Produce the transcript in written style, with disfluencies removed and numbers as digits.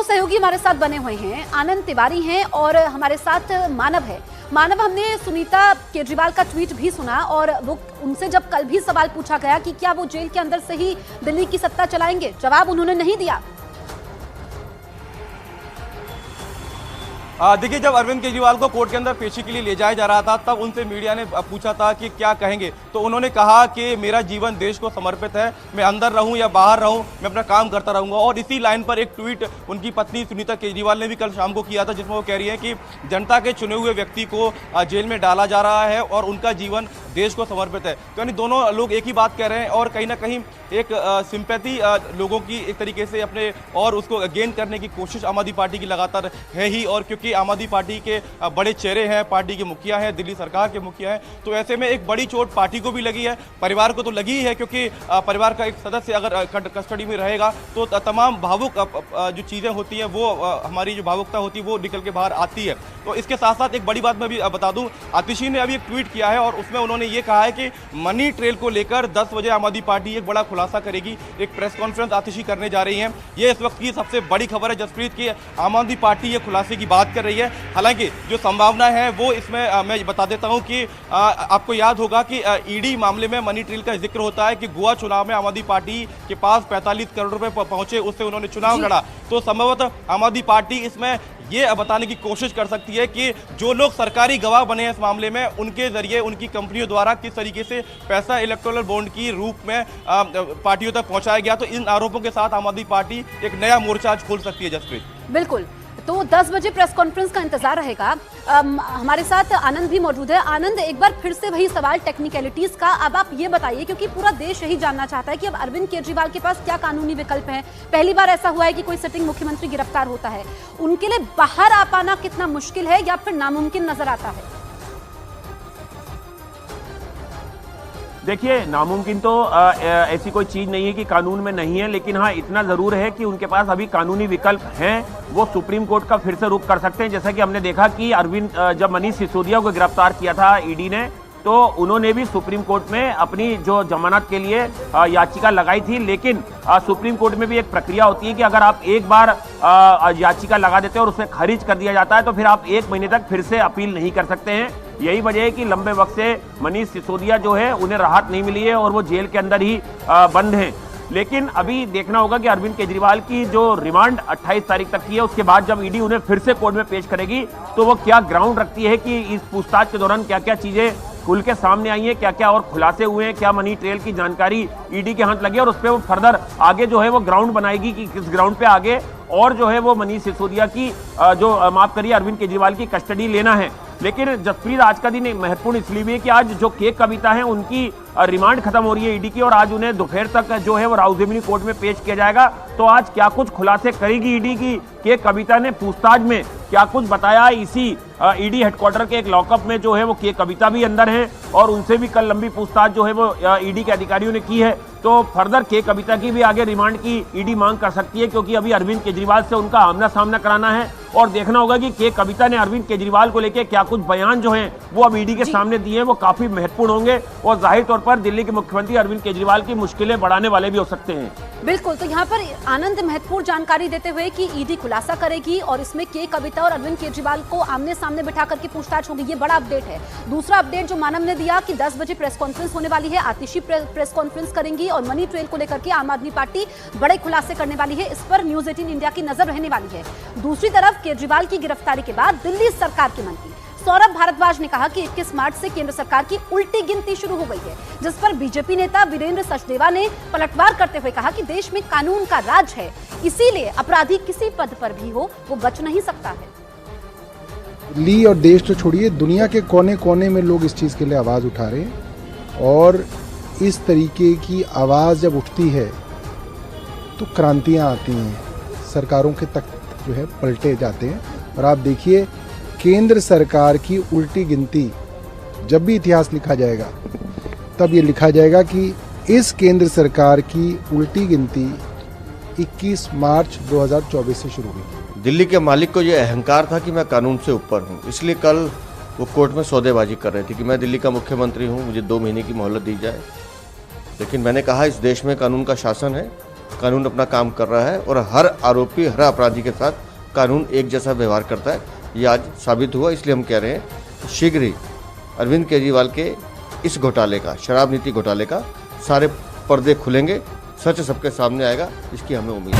सहयोगी हमारे साथ बने हुए हैं, आनंद तिवारी हैं और हमारे साथ मानव है। मानव, हमने सुनीता केजरीवाल का ट्वीट भी सुना और वो उनसे जब कल भी सवाल पूछा गया कि क्या वो जेल के अंदर से ही दिल्ली की सत्ता चलाएंगे, जवाब उन्होंने नहीं दिया। देखिए, जब अरविंद केजरीवाल को कोर्ट के अंदर पेशी के लिए ले जाया जा रहा था तब उनसे मीडिया ने पूछा था कि क्या कहेंगे, तो उन्होंने कहा कि मेरा जीवन देश को समर्पित है, मैं अंदर रहूं या बाहर रहूं मैं अपना काम करता रहूंगा। और इसी लाइन पर एक ट्वीट उनकी पत्नी सुनीता केजरीवाल ने भी कल शाम को किया था, जिसमें वो कह रही है कि जनता के चुने हुए व्यक्ति को जेल में डाला जा रहा है और उनका जीवन देश को समर्पित है। तो यानी दोनों लोग एक ही बात कह रहे हैं और कहीं ना कहीं एक सिंपैथी लोगों की एक तरीके से अपने और उसको गेन करने की कोशिश आम आदमी पार्टी की लगातार है ही। और क्योंकि आम आदमी पार्टी के बड़े चेहरे हैं, पार्टी के मुखिया हैं, दिल्ली सरकार के मुखिया हैं, तो ऐसे में एक बड़ी चोट पार्टी को भी लगी है, परिवार को तो लगी ही है, क्योंकि परिवार का एक सदस्य अगर कस्टडी में रहेगा तो तमाम भावुक जो चीज़ें होती हैं वो हमारी जो भावुकता होती है वो निकल के बाहर आती है। तो इसके साथ साथ एक बड़ी बात मैं भी बता दूं, आतिशी ने अभी एक ट्वीट किया है और उसमें उन्होंने ये कहा है कि मनी ट्रेल को लेकर 10 बजे आम आदमी पार्टी एक बड़ा खुलासा करेगी। एक प्रेस कॉन्फ्रेंस आतिशी करने जा रही है। ये इस वक्त की सबसे बड़ी खबर है जसप्रीत की, आम आदमी पार्टी ये खुलासे की बात कर रही है। हालांकि जो संभावना है वो इसमें मैं बता देता हूं कि आपको याद होगा कि ईडी मामले में मनी ट्रेल का जिक्र होता है कि गोवा चुनाव में आम आदमी पार्टी के पास 45 करोड़ रुपए पहुंचे, उससे उन्होंने चुनाव लड़ा। तो संभवतः आम आदमी पार्टी इसमें ये बताने की कोशिश कर सकती है कि जो लोग सरकारी गवाह बने हैं इस मामले में, उनके जरिए उनकी कंपनियों द्वारा किस तरीके से पैसा इलेक्टोरल बॉन्ड की रूप में पार्टियों तक पहुंचाया गया। तो इन आरोपों के साथ आम आदमी पार्टी एक नया मोर्चा आज खोल सकती है जसप्रीत। बिल्कुल, तो 10 बजे प्रेस कॉन्फ्रेंस का इंतजार रहेगा। हमारे साथ आनंद भी मौजूद है। आनंद, एक बार फिर से वही सवाल टेक्निकलिटीज का, अब आप ये बताइए, क्योंकि पूरा देश यही जानना चाहता है कि अब अरविंद केजरीवाल के पास क्या कानूनी विकल्प है। पहली बार ऐसा हुआ है कि कोई सिटिंग मुख्यमंत्री गिरफ्तार होता है, उनके लिए बाहर आ पाना कितना मुश्किल है या फिर नामुमकिन नजर आता है? देखिए, नामुमकिन तो ऐसी कोई चीज नहीं है कि कानून में नहीं है, लेकिन हाँ इतना जरूर है कि उनके पास अभी कानूनी विकल्प हैं। वो सुप्रीम कोर्ट का फिर से रुख कर सकते हैं। जैसा कि हमने देखा कि अरविंद जब मनीष सिसोदिया को गिरफ्तार किया था ईडी ने, तो उन्होंने भी सुप्रीम कोर्ट में अपनी जो जमानत के लिए याचिका लगाई थी। लेकिन सुप्रीम कोर्ट में भी एक प्रक्रिया होती है कि अगर आप एक बार याचिका लगा देते हैं और उसमें खारिज कर दिया जाता है तो फिर आप 1 महीने तक फिर से अपील नहीं कर सकते हैं। यही वजह है कि लंबे वक्त से मनीष सिसोदिया जो है उन्हें राहत नहीं मिली है और वो जेल के अंदर ही बंद हैं। लेकिन अभी देखना होगा कि अरविंद केजरीवाल की जो रिमांड 28 तारीख तक की है, उसके बाद जब ईडी उन्हें फिर से कोर्ट में पेश करेगी तो वो क्या ग्राउंड रखती है कि इस पूछताछ के दौरान क्या क्या चीजें खुल के सामने आई है, क्या क्या और खुलासे हुए हैं, क्या मनी ट्रेल की जानकारी ईडी के हाथ लगी और उस पर वो फर्दर आगे जो है वो ग्राउंड बनाएगी कि किस ग्राउंड पे आगे और जो है वो मनीष सिसोदिया की जो माफ करिए अरविंद केजरीवाल की कस्टडी लेना है। लेकिन जसप्रीत, आज का दिन महत्वपूर्ण इसलिए भी है कि आज जो के कविता है उनकी रिमांड खत्म हो रही है ईडी की और आज उन्हें दोपहर तक जो है वो राउज़ेमिनी कोर्ट में पेश किया जाएगा। तो आज क्या कुछ खुलासे करेगी ईडी की के कविता ने पूछताछ में क्या कुछ बताया। इसी ईडी हेडक्वार्टर के एक लॉकअप में जो है वो के कविता भी अंदर है और उनसे भी कल लंबी पूछताछ जो है वो ईडी के अधिकारियों ने की है। तो फर्दर के कविता की भी आगे रिमांड की ईडी मांग कर सकती है, क्योंकि अभी अरविंद केजरीवाल से उनका आमना सामना कराना है और देखना होगा कि के कविता ने अरविंद केजरीवाल को लेकर क्या कुछ बयान जो हैं वो अब ईडी के सामने दिए हैं, वो काफी महत्वपूर्ण होंगे और जाहिर तौर पर दिल्ली के मुख्यमंत्री अरविंद केजरीवाल की मुश्किलें बढ़ाने वाले भी हो सकते हैं। बिल्कुल, तो यहाँ पर आनंद महत्वपूर्ण जानकारी देते हुए कि ईडी खुलासा करेगी और इसमें के कविता और अरविंद केजरीवाल को आमने सामने बिठा करके पूछताछ होगी, ये बड़ा अपडेट है। दूसरा अपडेट जो मानव ने दिया कि 10 बजे प्रेस कॉन्फ्रेंस होने वाली है, आतिशी प्रेस कॉन्फ्रेंस करेंगी और मनी ट्रेल को लेकर के आम आदमी पार्टी बड़े खुलासे करने वाली है। इस पर न्यूज 18 इंडिया की नजर रहने वाली है। दूसरी तरफ केजरीवाल की गिरफ्तारी के बाद दिल्ली सरकार के मंत्री सौरभ भारद्वाज ने कहा कि 21 मार्च से केंद्र सरकार की उल्टी गिनती शुरू हो गई है, जिस पर बीजेपी नेता वीरेंद्र सचदेवा ने पलटवार करते हुए कहा कि देश में कानून का राज है, इसीलिए अपराधी किसी पद पर भी हो वो बच नहीं सकता है। दिल्ली और देश तो छोड़िए, दुनिया के कोने कोने में लोग इस चीज के लिए आवाज उठा रहे हैं और इस तरीके की आवाज जब उठती है तो क्रांतियां आती हैं, सरकारों के तख्त जो है पलटे जाते हैं। और आप देखिए, केंद्र सरकार की उल्टी गिनती जब भी इतिहास लिखा जाएगा तब ये लिखा जाएगा कि इस केंद्र सरकार की उल्टी गिनती 21 मार्च 2024 से शुरू हुई। दिल्ली के मालिक को ये अहंकार था कि मैं कानून से ऊपर हूँ, इसलिए कल वो कोर्ट में सौदेबाजी कर रहे थे कि मैं दिल्ली का मुख्यमंत्री हूँ, मुझे 2 महीने की मोहलत दी जाए। लेकिन मैंने कहा इस देश में कानून का शासन है, कानून अपना काम कर रहा है और हर आरोपी, हर अपराधी के साथ कानून एक जैसा व्यवहार करता है। ये आज साबित हुआ, इसलिए हम कह रहे हैं शीघ्र ही अरविंद केजरीवाल के इस घोटाले का, शराब नीति घोटाले का सारे पर्दे खुलेंगे, सच सबके सामने आएगा, इसकी हमें उम्मीद है।